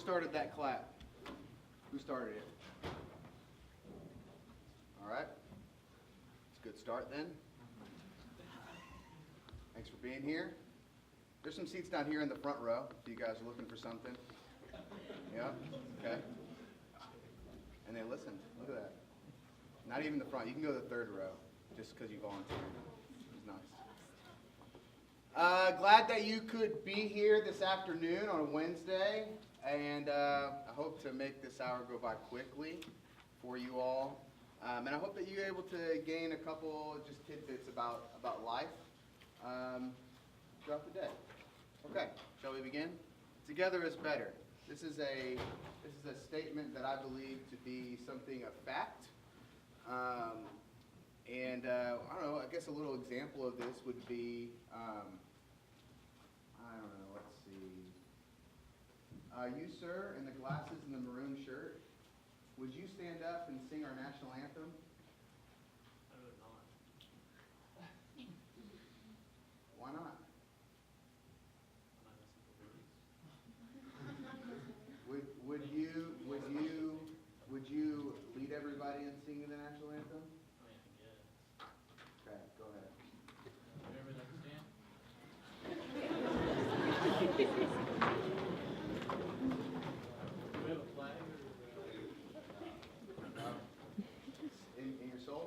started that clap? Who started it? All right. It's a good start then. Thanks for being here. There's some seats down here in the front row if you guys are looking for something. Yeah? Okay. And then listen, look at that. Not even the front. You can go to the third row just because you volunteered. It's nice. Glad that you could be here this afternoon on a Wednesday, and I hope to make this hour go by quickly for you all. And I hope that you're able to gain a couple just tidbits about life throughout the day. Okay, shall we begin? Together is better. This is a statement that I believe to be something of fact. I don't know, I guess a little example of this would be, I don't know, let's see. You, sir, in the glasses and the maroon shirt, would you stand up and sing our national anthem? I would not. Why not? I'm not listening to lyrics. Would you lead everybody in singing the national anthem? I mean, I guess. Okay, go ahead. Wherever they stand. Do we have a flag In your soul?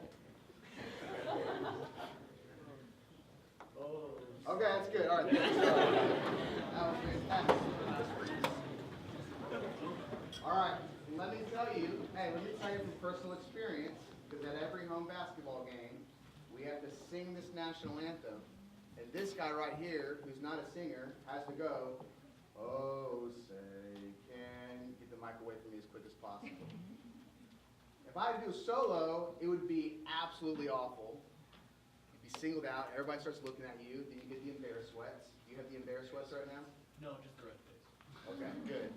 or? Oh. Okay, that's good. All right, thanks. That was fantastic. All right, let me tell you from personal experience, because at every home basketball game, we have to sing this national anthem. And this guy right here, who's not a singer, has to go, oh, say, can you get the mic away from me as quick as possible. If I had to do a solo, it would be absolutely awful. You'd be singled out. Everybody starts looking at you. Then you get the embarrassed sweats. Do you have the embarrassed sweats right now? No, just the red face. Okay, good.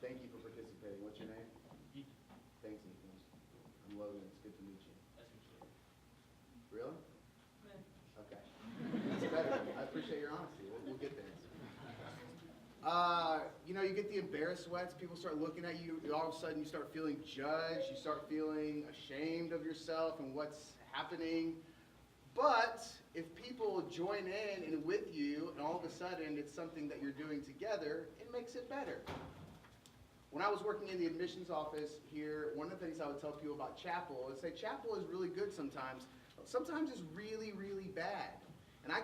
Thank you for participating. What's your name? Ethan. Thanks, Ethan. I'm Logan. It's good to meet you. That's what you Really? Okay. That's better. I appreciate your honesty. We'll get there. You get the embarrassed sweats. People start looking at you. All of a sudden, you start feeling judged. You start feeling ashamed of yourself and what's happening. But if people join in and with you, and all of a sudden it's something that you're doing together, it makes it better. When I was working in the admissions office here, one of the things I would tell people about chapel is say chapel is really good sometimes. Sometimes it's really, really bad. And I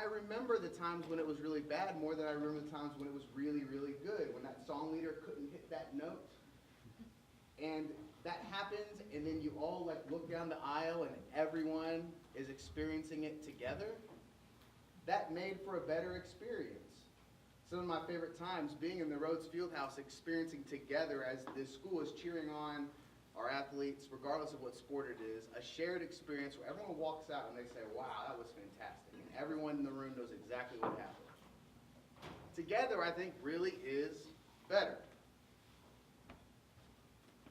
remember the times when it was really bad more than I remember the times when it was really, really good. When that song leader couldn't hit that note. And that happens, and then you all look down the aisle and everyone is experiencing it together. That made for a better experience. Some of my favorite times being in the Rhodes Fieldhouse, experiencing together as this school is cheering on our athletes, regardless of what sport it is, a shared experience where everyone walks out and they say, wow, that was fantastic. And everyone in the room knows exactly what happened. Together, I think, really is better.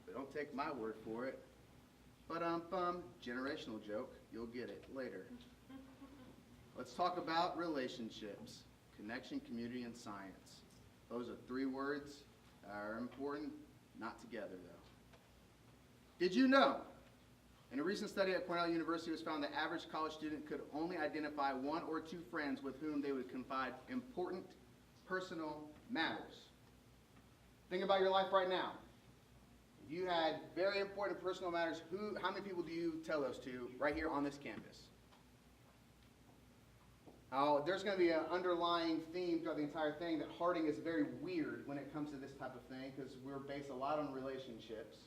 But don't take my word for it. But generational joke, you'll get it later. Let's talk about relationships. Connection, community, and science. Those are three words that are important, not together though. Did you know? In a recent study at Cornell University, it was found the average college student could only identify one or two friends with whom they would confide important personal matters. Think about your life right now. If you had very important personal matters, how many people do you tell those to right here on this campus? There's going to be an underlying theme throughout the entire thing that Harding is very weird when it comes to this type of thing because we're based a lot on relationships.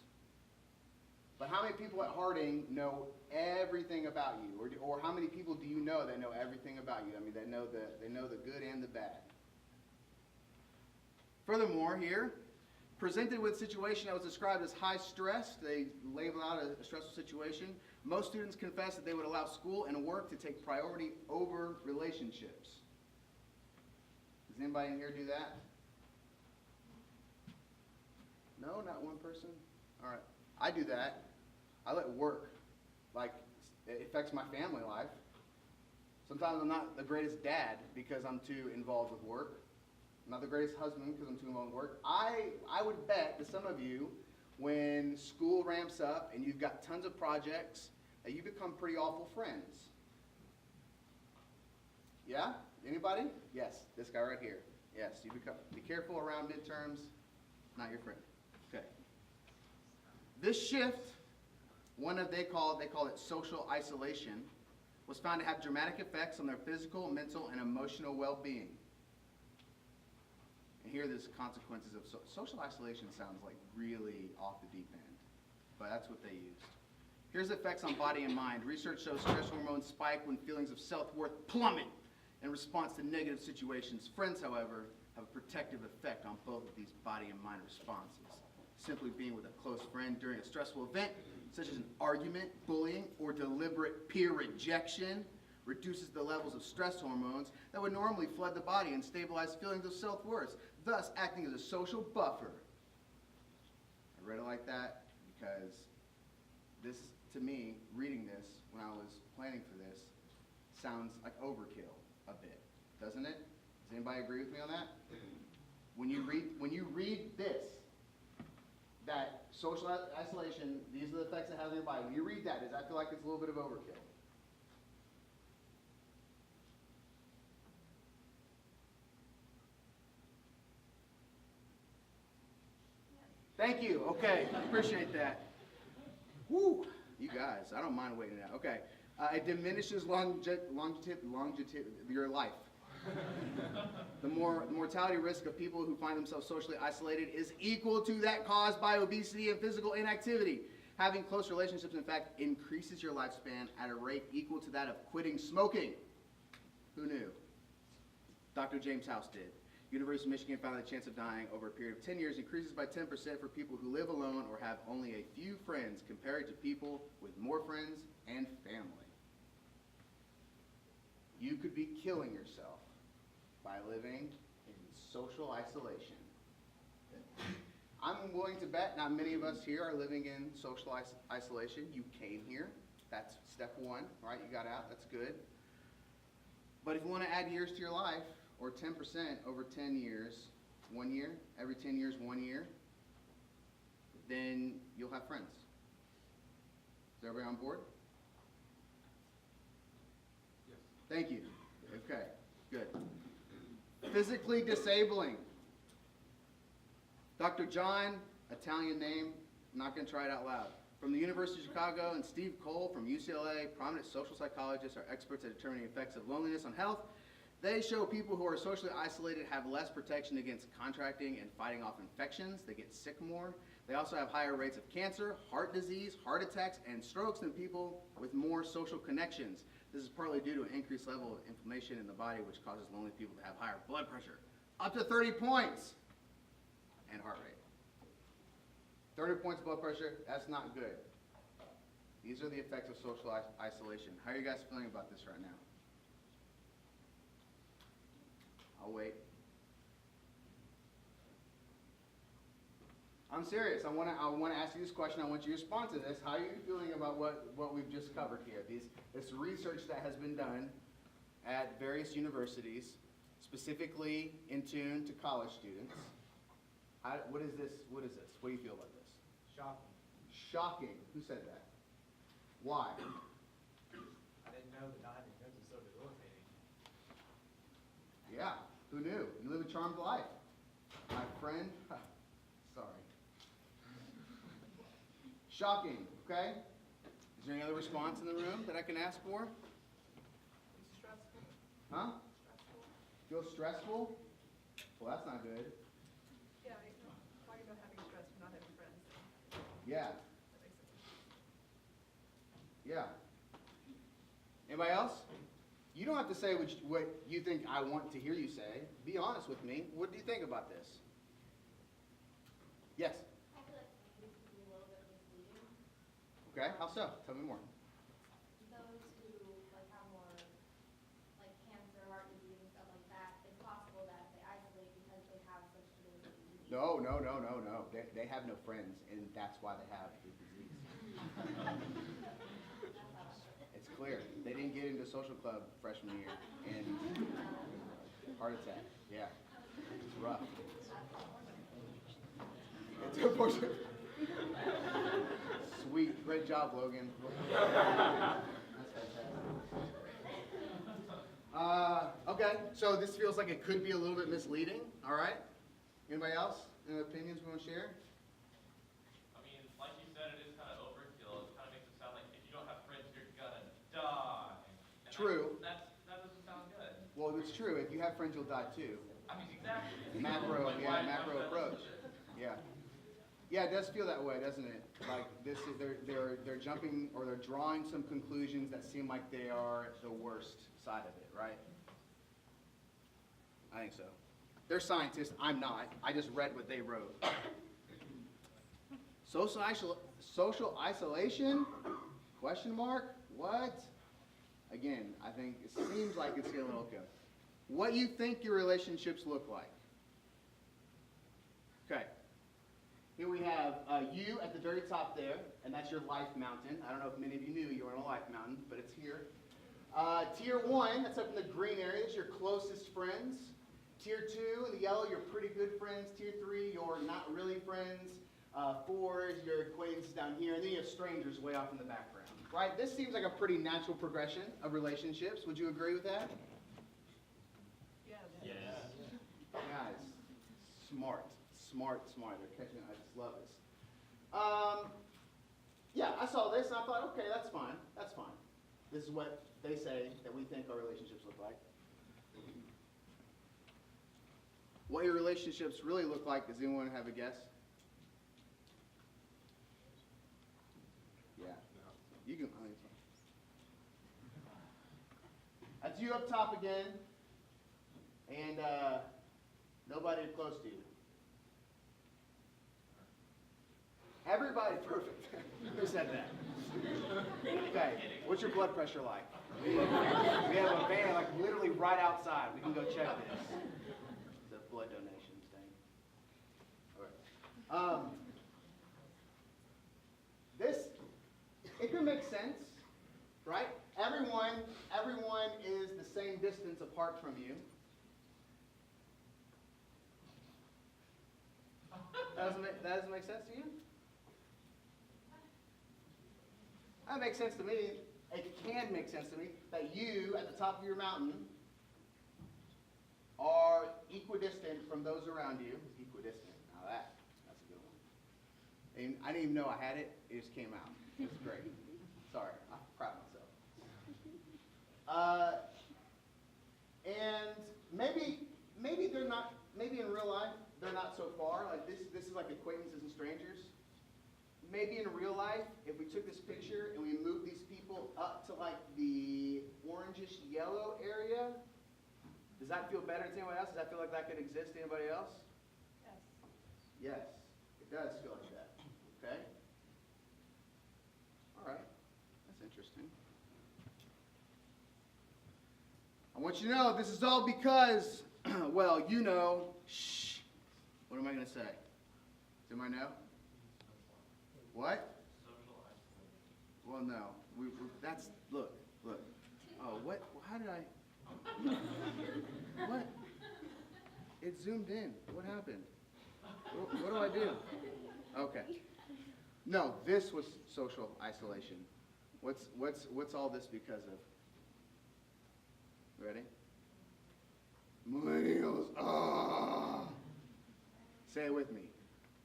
But how many people at Harding know everything about you? Or how many people do you know that know everything about you? I mean, they know the good and the bad. Furthermore, here, presented with a situation that was described as high stress, they label out a stressful situation. Most students confess that they would allow school and work to take priority over relationships. Does anybody in here do that? No, not one person? All right. I do that. I let work, it affects my family life. Sometimes I'm not the greatest dad because I'm too involved with work. I'm not the greatest husband because I'm too involved in work. I would bet that some of you, when school ramps up and you've got tons of projects, that you become pretty awful friends. Yeah? Anybody? Yes, this guy right here. Yes, you become, be careful around midterms, not your friend. Okay. This shift, they call it social isolation, was found to have dramatic effects on their physical, mental, and emotional well-being. And here are the consequences of social isolation. Sounds like really off the deep end, but that's what they used. Here's the effects on body and mind. Research shows stress hormones spike when feelings of self-worth plummet in response to negative situations. Friends, however, have a protective effect on both of these body and mind responses. Simply being with a close friend during a stressful event, such as an argument, bullying, or deliberate peer rejection, reduces the levels of stress hormones that would normally flood the body and stabilize feelings of self-worth, thus acting as a social buffer. I read it like that because this, to me, reading this when I was planning for this, sounds like overkill a bit, doesn't it? Does anybody agree with me on that? When you read this, that social isolation, these are the effects it has on your body. When you read that, does that feel like it's a little bit of overkill? Thank you. Okay, appreciate that. Woo, you guys, I don't mind waiting it out. Okay, it diminishes your life. The mortality risk of people who find themselves socially isolated is equal to that caused by obesity and physical inactivity. Having close relationships, in fact, increases your lifespan at a rate equal to that of quitting smoking. Who knew? Dr. James House did. University of Michigan found that the chance of dying over a period of 10 years increases by 10% for people who live alone or have only a few friends compared to people with more friends and family. You could be killing yourself by living in social isolation. I'm willing to bet not many of us here are living in social isolation. You came here. That's step one, right? You got out. That's good. But if you want to add years to your life, or 10% over 10 years, 1 year, every 10 years, 1 year, then you'll have friends. Is everybody on board? Yes. Thank you. Okay, good. Physically disabling. Dr. John, Italian name, I'm not going to try it out loud. From the University of Chicago, and Steve Cole from UCLA, prominent social psychologists are experts at determining the effects of loneliness on health. They show people who are socially isolated have less protection against contracting and fighting off infections. They get sick more. They also have higher rates of cancer, heart disease, heart attacks, and strokes than people with more social connections. This is partly due to an increased level of inflammation in the body, which causes lonely people to have higher blood pressure, up to 30 points, and heart rate. 30 points of blood pressure, that's not good. These are the effects of social isolation. How are you guys feeling about this right now? I'll wait. I'm serious. I want to ask you this question. I want you to respond to this. How are you feeling about what we've just covered here? This research that has been done at various universities, specifically in tune to college students. What is this? What is this? What do you feel about this? Shocking. Shocking. Who said that? Why? I didn't know that not having friends was so debilitating. Yeah. Who knew? You live a charmed life. My friend, sorry. Shocking, okay? Is there any other response in the room that I can ask for? It's stressful. Huh? Stressful. Feel stressful? Well, that's not good. Yeah, talking about having stress from not having friends. Yeah. That makes sense. Yeah. Anybody else? You don't have to say what you think I want to hear you say. Be honest with me. What do you think about this? Yes? I feel like maybe this could be a little bit misleading. Okay, how so? Tell me more. Those who like have more like cancer, heart disease, and stuff like that, it's possible that they isolate because they have such debilitating disease. No. They have no friends, and that's why they have the disease. It's clear. They didn't get into social club freshman year, and heart attack. Yeah. It's rough. It's unfortunate. Sweet. Great job, Logan. That's fantastic. Okay, so this feels like it could be a little bit misleading, all right? Anybody else? Any opinions we want to share? I mean, like you said, it is kind of overkill. It kind of makes it sound like if you don't have friends, you're gonna die. And True. That doesn't sound good. Well, it's true. If you have friends, you'll die too. I mean, exactly. Macro, Like, yeah, why macro that approach. Yeah. Yeah, it does feel that way, doesn't it? Like this is they're jumping or they're drawing some conclusions that seem like they are the worst side of it, right? I think so. They're scientists, I'm not. I just read what they wrote. Social isolation? Question mark? What? Again, I think it seems like it's getting a little okay. What you think your relationships look like? Okay. Here we have you at the very top there, and that's your life mountain. I don't know if many of you knew you were on a life mountain, but it's here. Tier 1, that's up in the green area, is your closest friends. Tier 2, in the yellow, you're pretty good friends. Tier 3, you're not really friends. 4 is your acquaintances down here, and then you have strangers way off in the background. Right? This seems like a pretty natural progression of relationships. Would you agree with that? Yeah. Yes. Guys, smart. They're catching it. I just love this. Yeah, I saw this and I thought, okay, that's fine. This is what they say that we think our relationships look like. What your relationships really look like, does anyone have a guess? Yeah. You can, I mean, it's fine. That's you up top again. And nobody close to you. Everybody perfect. Who said that? Okay, what's your blood pressure like? We have a van like literally right outside. We can go check this. It's a blood donation thing. All right. This, it can make sense, right? Everyone is the same distance apart from you. That doesn't make sense to you? That makes sense to me. It can make sense to me that you, at the top of your mountain, are equidistant from those around you. Equidistant. Now that's a good one. And I didn't even know I had it. It just came out. It's great. Sorry, I'm proud of myself. And maybe they're not. Maybe in real life they're not so far. Like this is like acquaintances and strangers. Maybe in real life, if we took this picture and we moved these people up to like the orangish yellow area, does that feel better to anyone else? Does that feel like that could exist to anybody else? Yes. Yes, it does feel like that. Okay? All right. That's interesting. I want you to know this is all because, well, you know, shh. What am I going to say? Does anybody know? What? Social isolation. Well, no. That's, look. Oh, what? How did I? What? It zoomed in. What happened? What do I do? Okay. No, this was social isolation. What's all this because of? Ready? Millennials. Ah. Say it with me.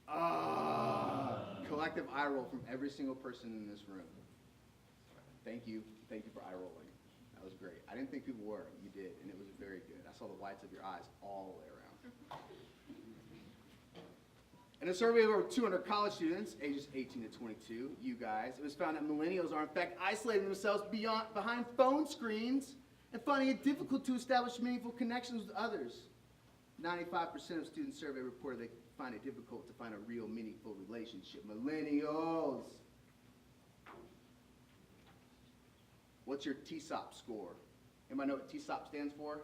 Ah. Collective eye roll from every single person in this room. Thank you for eye rolling. That was great. I didn't think people were. You did, and it was very good. I saw the whites of your eyes all the way around. In a survey of over 200 college students, ages 18 to 22, you guys, it was found that millennials are in fact isolating themselves behind phone screens and finding it difficult to establish meaningful connections with others. 95% of students surveyed reported they find it difficult to find a real meaningful relationship. Millennials. What's your TSOP score? Anybody know what TSOP stands for?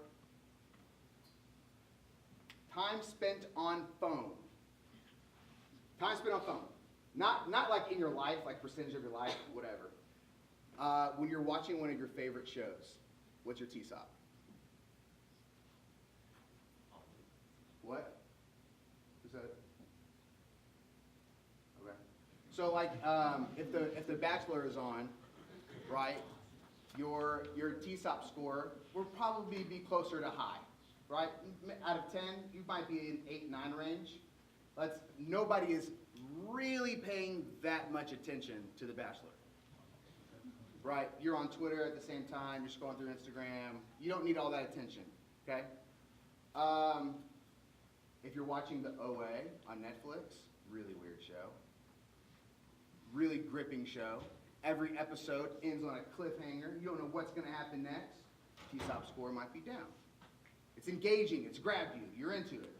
Time spent on phone. Time spent on phone. Not like in your life, like percentage of your life, whatever. When you're watching one of your favorite shows, what's your TSOP? What? So like, if the Bachelor is on, right, your TSOP score will probably be closer to high, right? Out of 10, you might be in 8, 9 range. Nobody is really paying that much attention to the Bachelor, right? You're on Twitter at the same time, you're scrolling through Instagram. You don't need all that attention, okay? If you're watching the OA on Netflix, really weird show. Really gripping show. Every episode ends on a cliffhanger. You don't know what's going to happen next. TSOP score might be down. It's engaging. It's grabbed you. You're into it.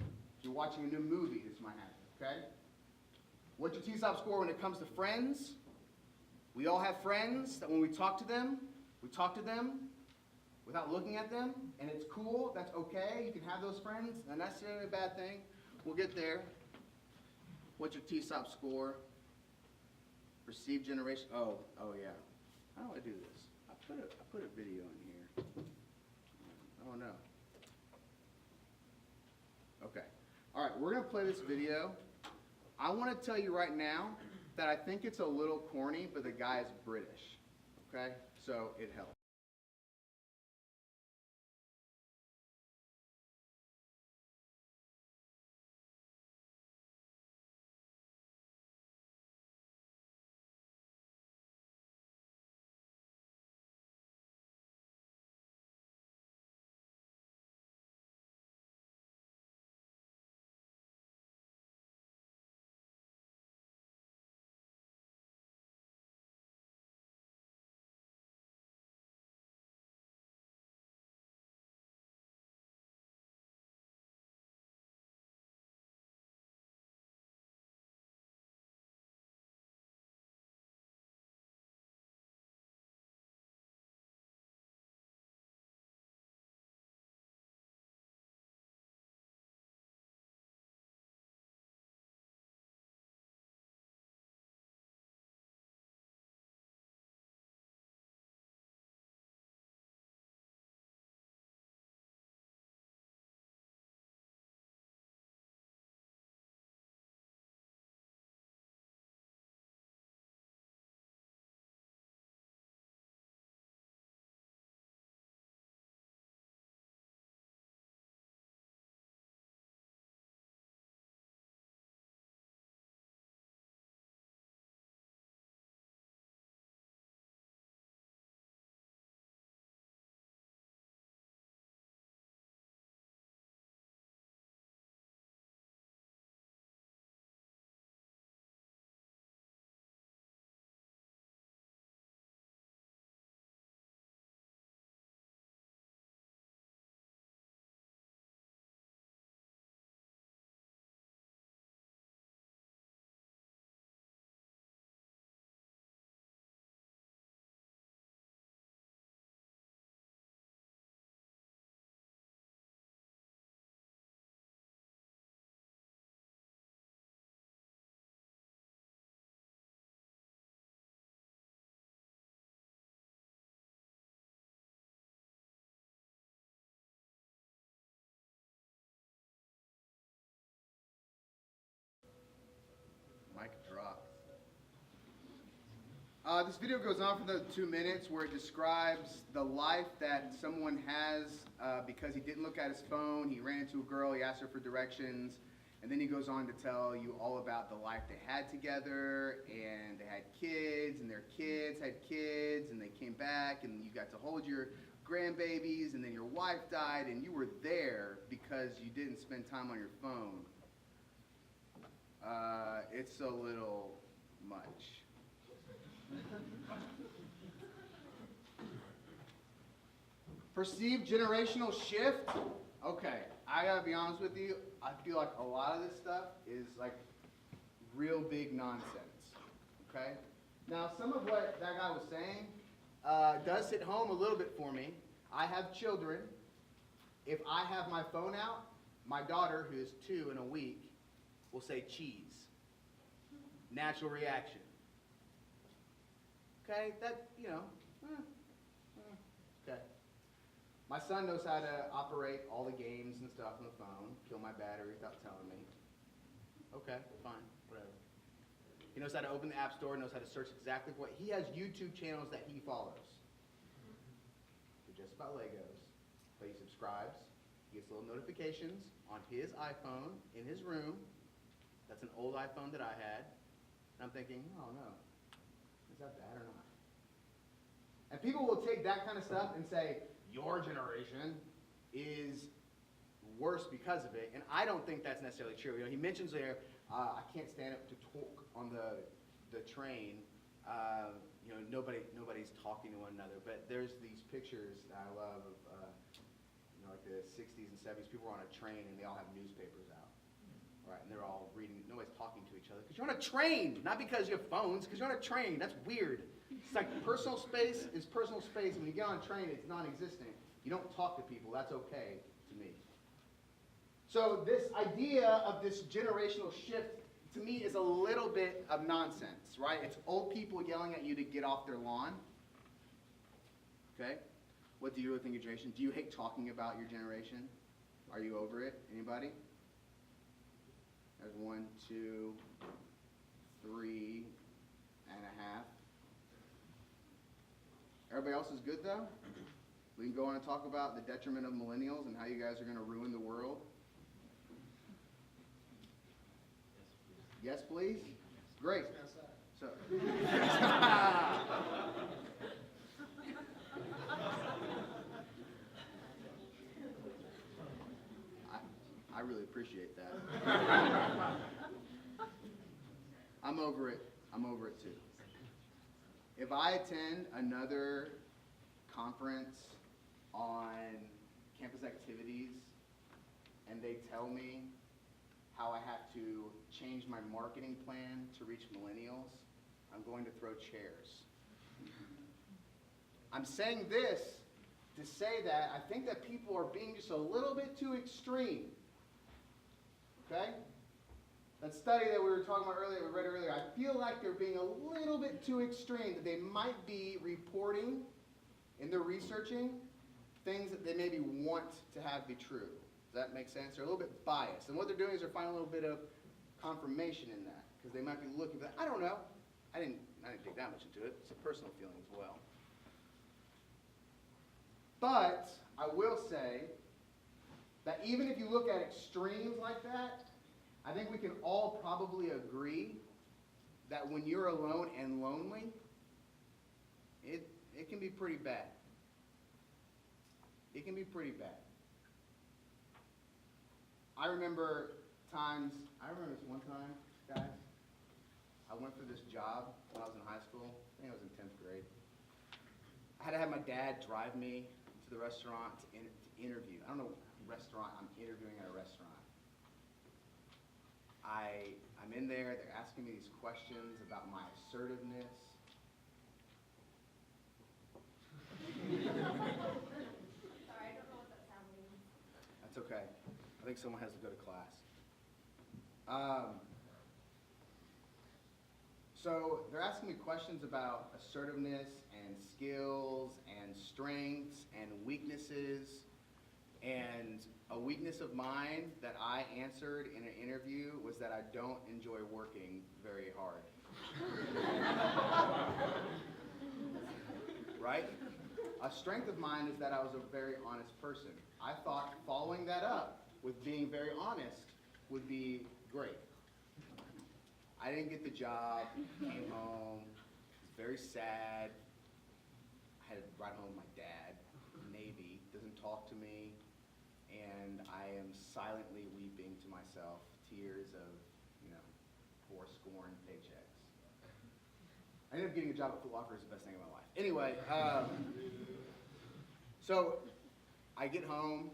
If you're watching a new movie, this might happen, okay? What's your TSOP score when it comes to friends? We all have friends that when we talk to them without looking at them, and it's cool. That's okay. You can have those friends. Not necessarily a bad thing. We'll get there. What's your TSOP score? Perceived generation. Oh yeah. How do I do this? I put a video in here. Oh no. Okay. All right. We're gonna play this video. I want to tell you right now that I think it's a little corny, but the guy is British. Okay. So it helps. Mic dropped. This video goes on for the 2 minutes where it describes the life that someone has because he didn't look at his phone, he ran into a girl, he asked her for directions, and then he goes on to tell you all about the life they had together, and they had kids, and their kids had kids, and they came back, and you got to hold your grandbabies, and then your wife died, and you were there because you didn't spend time on your phone. It's a little much. Perceived generational shift? Okay, I gotta be honest with you, I feel like a lot of this stuff is like real big nonsense, okay? Now, some of what that guy was saying does hit home a little bit for me. I have children. If I have my phone out, my daughter, who is 2 in a week, will say cheese. Natural reaction. Okay, that, you know, okay. My son knows how to operate all the games and stuff on the phone, kill my battery without telling me. Okay, fine, whatever. He knows how to open the App Store, knows how to search exactly what, he has YouTube channels that he follows. They're just about Legos, but he subscribes, he gets little notifications on his iPhone in his room. That's an old iPhone that I had. And I'm thinking, oh no, is that bad or not? And people will take that kind of stuff and say, your generation is worse because of it. And I don't think that's necessarily true. You know, he mentions there, I can't stand up to talk on the train. You know, nobody's talking to one another. But there's these pictures that I love of, you know, like the 60s and 70s. People were on a train and they all have newspapers out. Right, and they're all reading, nobody's talking to each other. Because you're on a train, not because you have phones, because you're on a train. That's weird. It's like personal space is personal space, and when you get on a train, it's non-existent. You don't talk to people. That's okay to me. So this idea of this generational shift, to me, is a little bit of nonsense, right? It's old people yelling at you to get off their lawn. Okay? What do you think of your generation? Do you hate talking about your generation? Are you over it? Anybody? There's 1, 2, 3 and a half. Everybody else is good though? We can go on and talk about the detriment of millennials and how you guys are going to ruin the world. Yes, please? Great. So, I really appreciate that. I'm over it. I'm over it too. If I attend another conference on campus activities and they tell me how I have to change my marketing plan to reach millennials, I'm going to throw chairs. I'm saying this to say that I think that people are being just a little bit too extreme. Okay? That study that we were talking about earlier, we read earlier, I feel like they're being a little bit too extreme, that they might be reporting in their researching things that they maybe want to have be true. Does that make sense? They're a little bit biased. And what they're doing is they're finding a little bit of confirmation in that, because they might be looking for that. I don't know. I didn't dig that much into it. It's a personal feeling as well. But I will say that even if you look at extremes like that, I think we can all probably agree that when you're alone and lonely, it can be pretty bad. It can be pretty bad. I remember this one time, guys, I went for this job when I was in high school. I think I was in 10th grade. I had to have my dad drive me to the restaurant to interview. I don't know what restaurant, I'm interviewing at a restaurant. I'm in there, they're asking me these questions about my assertiveness. Sorry, I don't know what that sound means. That's okay. I think someone has to go to class. So they're asking me questions about assertiveness and skills and strengths and weaknesses. And a weakness of mine that I answered in an interview was that I don't enjoy working very hard. Right? A strength of mine is that I was a very honest person. I thought following that up with being very honest would be great. I didn't get the job, came home, was very sad. I had to ride home with my dad, Navy, doesn't talk to me, and I am silently weeping to myself, tears of, 4 scorned paychecks. I ended up getting a job at Foot Locker, is the best thing in my life. Anyway, so I get home,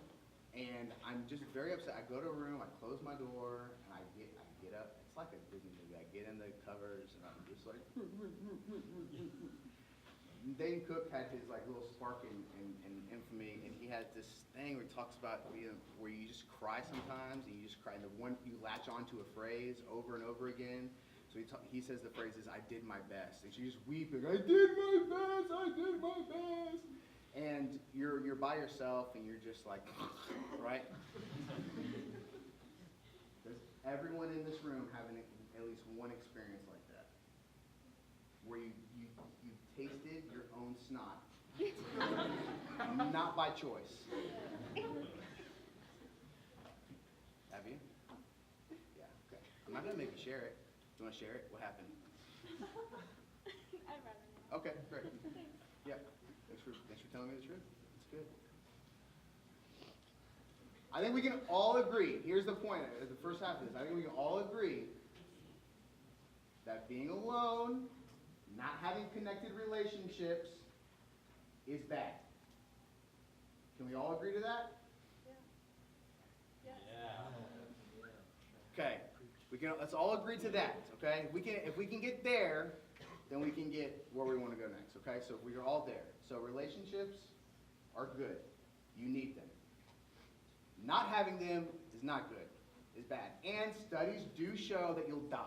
and I'm just very upset. I go to a room, I close my door, and I get up. It's like a Disney movie. I get in the covers, and I'm just like, Dane Cook had his little spark in infamy, and he had this thing where he talks about where you just cry sometimes, and you just cry, and you latch onto a phrase over and over again. So he says the phrase is, "I did my best," and she's just weeping. I did my best. I did my best. And you're by yourself, and you're just like, right? Does everyone in this room have at least one experience like that? where you tasted your own snot. Not by choice. Have you? Yeah, okay. I'm not gonna make you share it. You wanna share it? What happened? I'd rather not. Okay, great. Yeah, thanks for telling me the truth. That's good. I think we can all agree, here's the point, the first half of this, I think we can all agree that being alone, not having connected relationships, is bad. Can we all agree to that? Okay, let's all agree to that, okay? If we can get there, then we can get where we want to go next, okay? So we are all there. So relationships are good. You need them. Not having them is not good. It's bad. And studies do show that you'll die.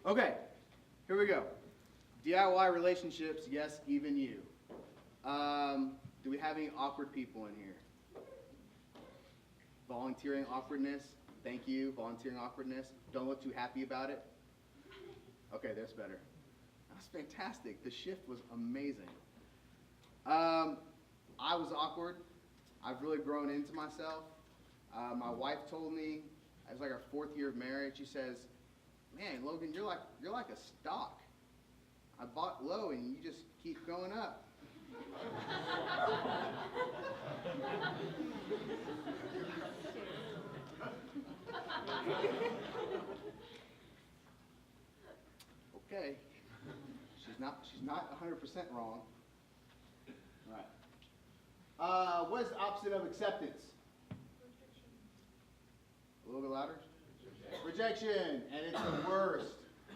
Okay, here we go. DIY relationships, yes, even you. Do we have any awkward people in here? Volunteering awkwardness, thank you. Volunteering awkwardness, don't look too happy about it. Okay, that's better. That's fantastic. The shift was amazing. I was awkward. I've really grown into myself. My wife told me, it was like our 4th year of marriage, she says, man, Logan, you're like a stock. I bought low and you just keep going up. Okay. She's not 100% wrong. All right. What is the opposite of acceptance? A little bit louder? Rejection. And it's the worst.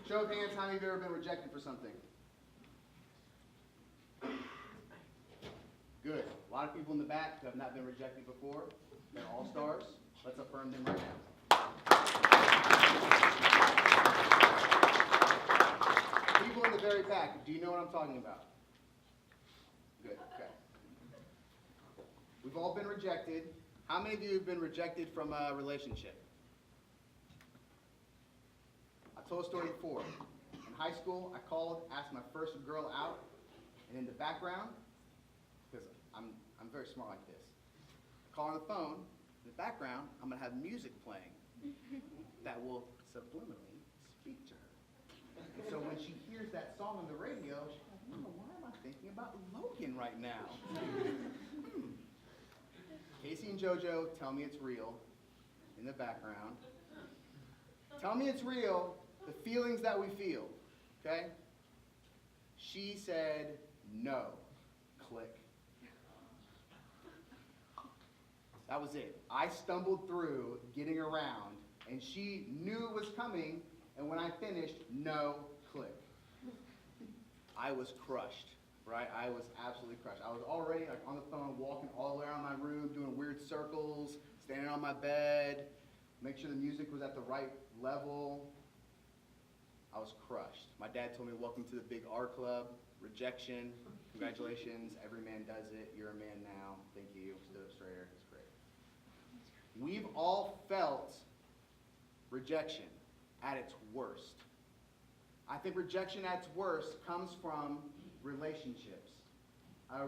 Show of hands, how many of you have ever been rejected for something? Good. A lot of people in the back who have not been rejected before. They're all stars. Let's affirm them right now. People in the very back, do you know what I'm talking about? Good. Okay. We've all been rejected. How many of you have been rejected from a relationship? I told a story before. In high school, I called, asked my first girl out, and in the background, because I'm very smart like this, I call her on the phone. In the background, I'm going to have music playing that will subliminally speak to her. And so when she hears that song on the radio, she's like, oh, why am I thinking about Logan right now? Casey and JoJo, tell me it's real in the background. Tell me it's real, the feelings that we feel, okay? She said no. Click. That was it. I stumbled through getting around, and she knew it was coming, and when I finished, no, click. I was crushed, right? I was absolutely crushed. I was already like on the phone, walking all the way around my room, doing weird circles, standing on my bed, make sure the music was at the right level. I was crushed. My dad told me, welcome to the big R club. Rejection. Congratulations. Every man does it. You're a man now. Thank you. Stood up straighter. It's great. We've all felt rejection at its worst. I think rejection at its worst comes from relationships.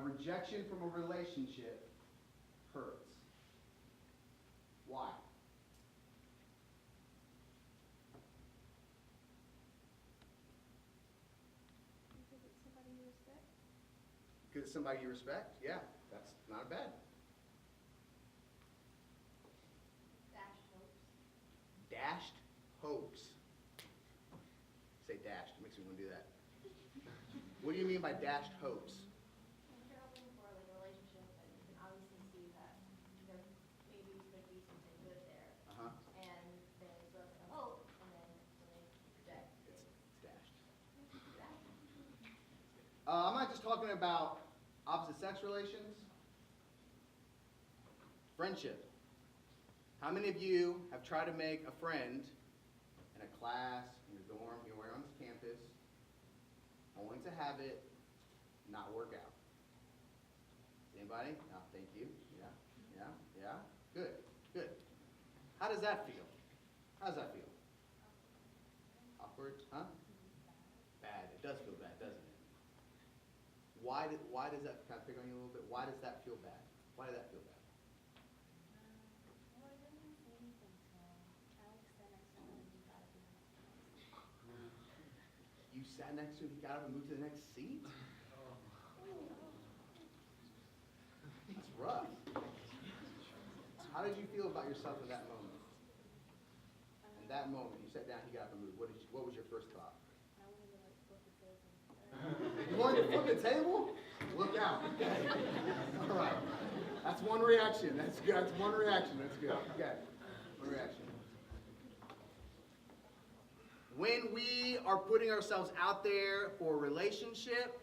Rejection from a relationship hurts. Why? Because it's somebody you respect? Yeah, that's not bad. Dashed hopes. Dashed hopes. Say dashed, it makes me want to do that. What do you mean by dashed hopes? If you're hoping for like a relationship and you can obviously see that there maybe could be something good there. Uh-huh. And then it's sort of like a hope, and then when they reject, It's dashed. dashed. I'm not just talking about opposite sex relations. Friendship. How many of you have tried to make a friend in a class, in your dorm, anywhere on this campus, only to have it not work out? Anybody? No, thank you. Yeah. Good. How does that feel? How does that feel? awkward, huh? Bad. It does feel bad, doesn't it? Why does that, can I pick on you a little bit? Why does that feel bad? Why did that feel bad? Well, he doesn't say anything, so Alex said next to him, he got up and You sat next to him, he got up and moved to the next seat? That's rough. How did you feel about yourself in that moment? In that moment, you sat down, he got up and moved. What was your first thought? I wanted to like flip the table. You wanted to flip the table? Look out. Okay. All right. That's one reaction. That's good. That's one reaction. That's good. Okay. One reaction. When we are putting ourselves out there for a relationship,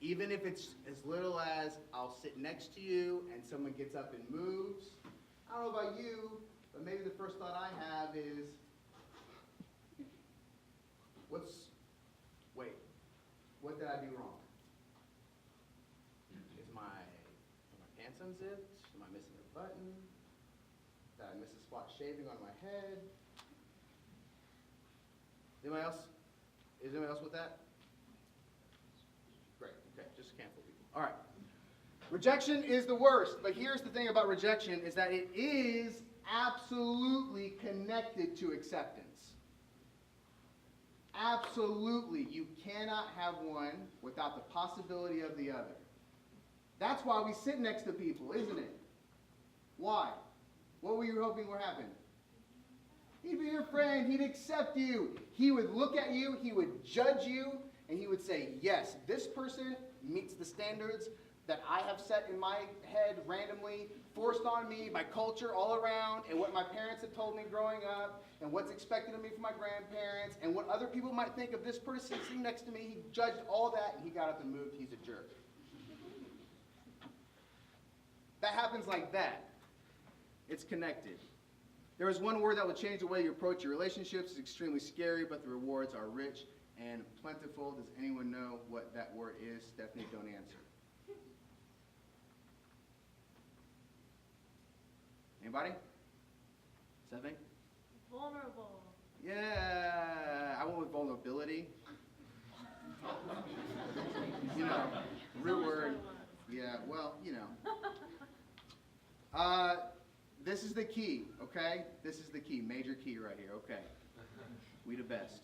even if it's as little as I'll sit next to you and someone gets up and moves, I don't know about you, but maybe the first thought I have is, what did I do wrong? Are my pants unzipped? Am I missing a button? Did I miss a spot shaving on my head? Anybody else? Is anybody else with that? Great, okay, just a handful of people. All right. Rejection is the worst, but here's the thing about rejection is that it is absolutely connected to acceptance. Absolutely. You cannot have one without the possibility of the other. That's why we sit next to people, isn't it? Why? What were you hoping would happen? He'd be your friend. He'd accept you. He would look at you. He would judge you. And he would say, yes, this person meets the standards that I have set in my head randomly, forced on me by culture all around, and what my parents have told me growing up, and what's expected of me from my grandparents, and what other people might think of this person sitting next to me. He judged all that, and he got up and moved. He's a jerk. That happens like that. It's connected. There is one word that will change the way you approach your relationships. It's extremely scary, but the rewards are rich and plentiful. Does anyone know what that word is? Stephanie, don't answer. Anybody? Stephanie? Vulnerable. Yeah, I went with vulnerability. You know, real word. Yeah, well, you know. This is the key, okay? This is the key, major key right here, okay. We the best.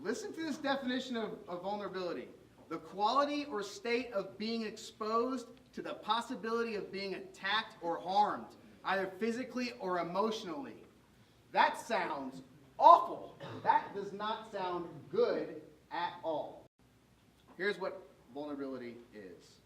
Listen to this definition of vulnerability. The quality or state of being exposed to the possibility of being attacked or harmed, either physically or emotionally. That sounds awful. That does not sound good at all. Here's what vulnerability is.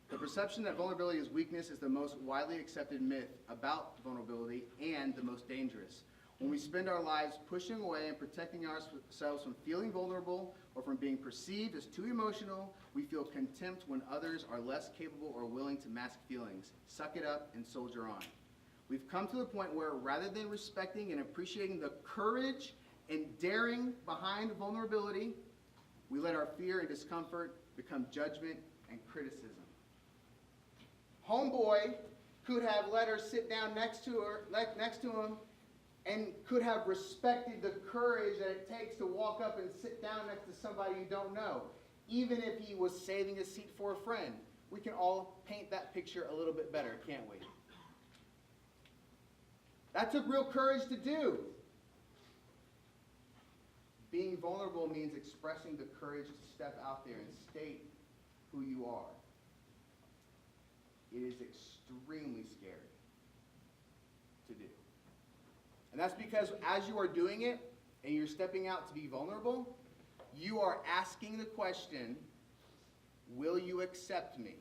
The perception that vulnerability is weakness is the most widely accepted myth about vulnerability and the most dangerous. When we spend our lives pushing away and protecting ourselves from feeling vulnerable or from being perceived as too emotional, we feel contempt when others are less capable or willing to mask feelings. Suck it up and soldier on. We've come to the point where rather than respecting and appreciating the courage and daring behind vulnerability, we let our fear and discomfort become judgment and criticism. Homeboy could have let her sit down next to him, and could have respected the courage that it takes to walk up and sit down next to somebody you don't know, even if he was saving a seat for a friend. We can all paint that picture a little bit better, can't we? That took real courage to do. Being vulnerable means expressing the courage to step out there and state who you are. It is extremely scary to do. And that's because as you are doing it and you're stepping out to be vulnerable, you are asking the question, will you accept me?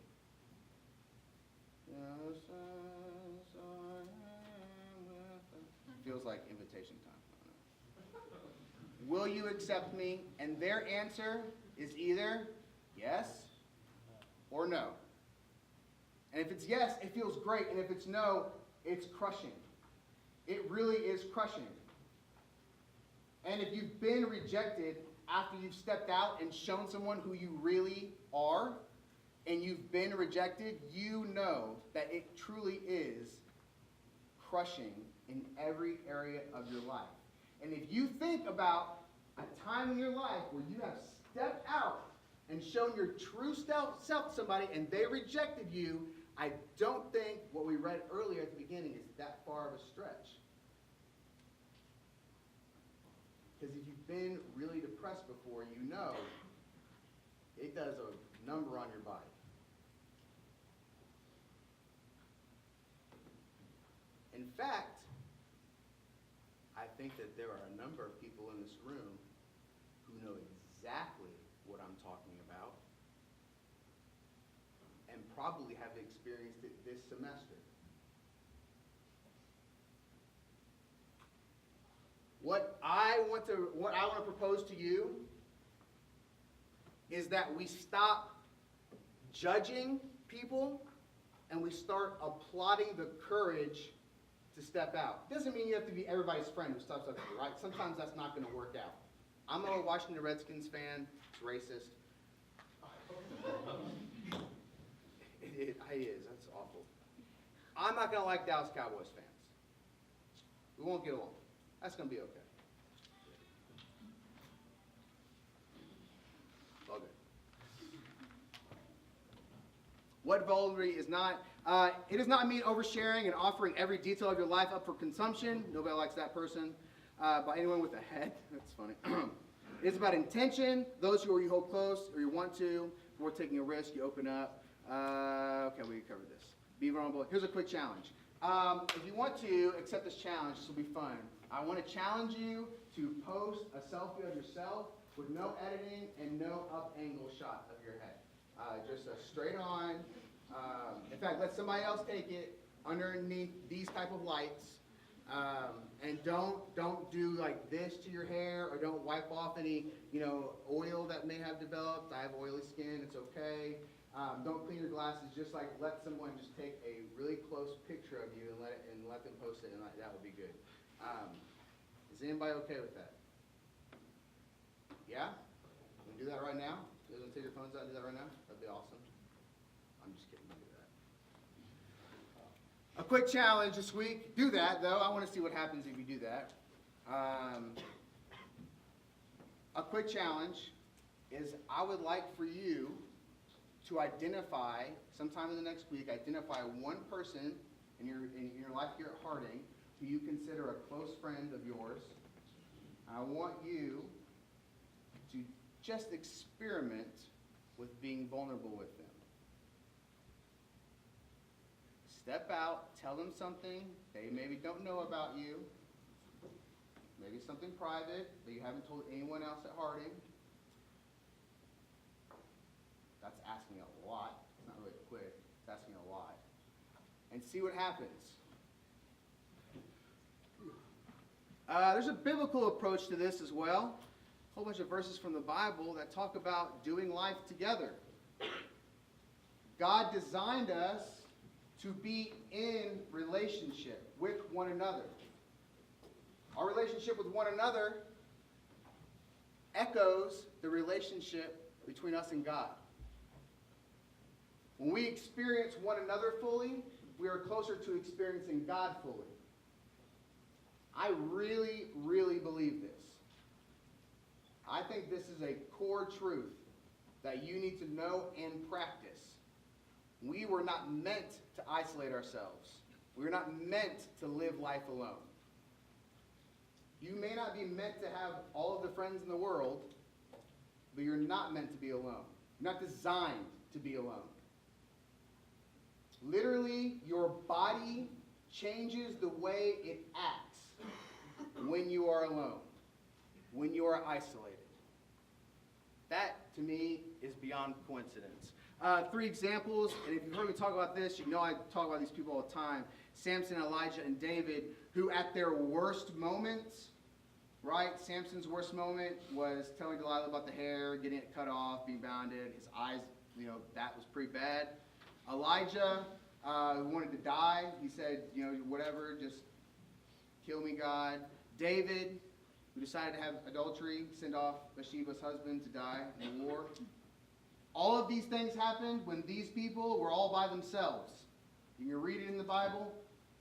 Feels like invitation time. Will you accept me? And their answer is either yes or no. And if it's yes, it feels great. And if it's no, it's crushing. It really is crushing. And if you've been rejected after you've stepped out and shown someone who you really are, and you've been rejected, you know that it truly is crushing in every area of your life. And if you think about a time in your life where you have stepped out and shown your true self to somebody and they rejected you, I don't think what we read earlier at the beginning is that far of a stretch. Because if you've been really depressed before, you know it does a number on your body. In fact, I think that there are a number of people in this room who know exactly what I'm talking about and probably have experienced it this semester. What I want to propose to you is that we stop judging people and we start applauding the courage to step out. Doesn't mean you have to be everybody's friend who steps up to you, right? Sometimes that's not going to work out. I'm a Washington Redskins fan. It's racist. It is. That's awful. I'm not going to like Dallas Cowboys fans. We won't get along. That's going to be okay. All good. What vulnerability is not? It does not mean oversharing and offering every detail of your life up for consumption. Nobody likes that person. By anyone with a head. That's funny. It's about intention. Those who you hold close or you want to. Before taking a risk, you open up. Okay, we covered this. Be vulnerable. Here's a quick challenge. If you want to accept this challenge, this will be fun. I want to challenge you to post a selfie of yourself with no editing and no up angle shot of your head. Just a straight on. In fact, let somebody else take it underneath these type of lights. And don't do like this to your hair, or don't wipe off any oil that may have developed. I have oily skin. It's okay. Don't clean your glasses. Just like let someone just take a really close picture of you and let them post it, and that would be good. Is anybody okay with that? Yeah? You can do that right now? You guys want to take your phones out and do that right now? That'd be awesome. I'm just kidding. Do that. A quick challenge this week. Do that, though. I want to see what happens if you do that. A quick challenge is I would like for you to identify, sometime in the next week, identify one person in your life here at Harding who you consider a close friend of yours. I want you to just experiment with being vulnerable with them. Step out, tell them something they maybe don't know about you, maybe something private that you haven't told anyone else at Harding. That's asking a lot. It's not really quick. It's asking a lot. And see what happens. There's a biblical approach to this as well. A whole bunch of verses from the Bible that talk about doing life together. God designed us to be in relationship with one another. Our relationship with one another echoes the relationship between us and God. When we experience one another fully, we are closer to experiencing God fully. I really, really believe this. I think this is a core truth that you need to know and practice. We were not meant to isolate ourselves. We were not meant to live life alone. You may not be meant to have all of the friends in the world, but you're not meant to be alone. You're not designed to be alone. Literally, your body changes the way it acts when you are alone, when you are isolated. That, to me, is beyond coincidence. 3 examples, and if you've heard me talk about this, you know I talk about these people all the time. Samson, Elijah, and David, who at their worst moments, right? Samson's worst moment was telling Delilah about the hair, getting it cut off, being bounded. His eyes, that was pretty bad. Elijah, who wanted to die, he said, whatever, just kill me, God. David, who decided to have adultery, send off Bathsheba's husband to die in war. All of these things happened when these people were all by themselves. You can read it in the Bible.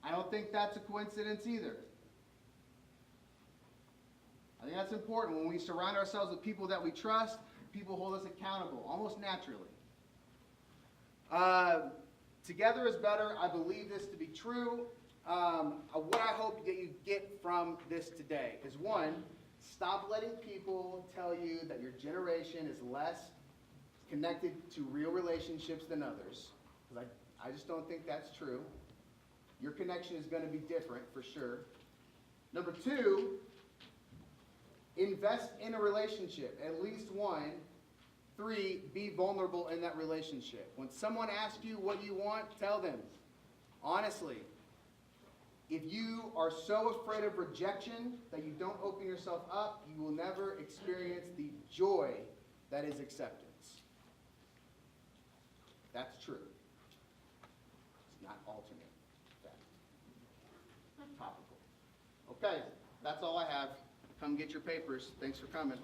I don't think that's a coincidence either. I think that's important. When we surround ourselves with people that we trust, people hold us accountable, almost naturally. Together is better. I believe this to be true. What I hope that you get from this today is, one, stop letting people tell you that your generation is less connected to real relationships than others. Because I just don't think that's true. Your connection is going to be different for sure. Number two, invest in a relationship, at least one. Three, be vulnerable in that relationship. When someone asks you what you want, tell them. Honestly, if you are so afraid of rejection that you don't open yourself up, you will never experience the joy that is acceptance. That's true. It's not alternate fact. Topical. Okay, that's all I have. Come get your papers. Thanks for coming.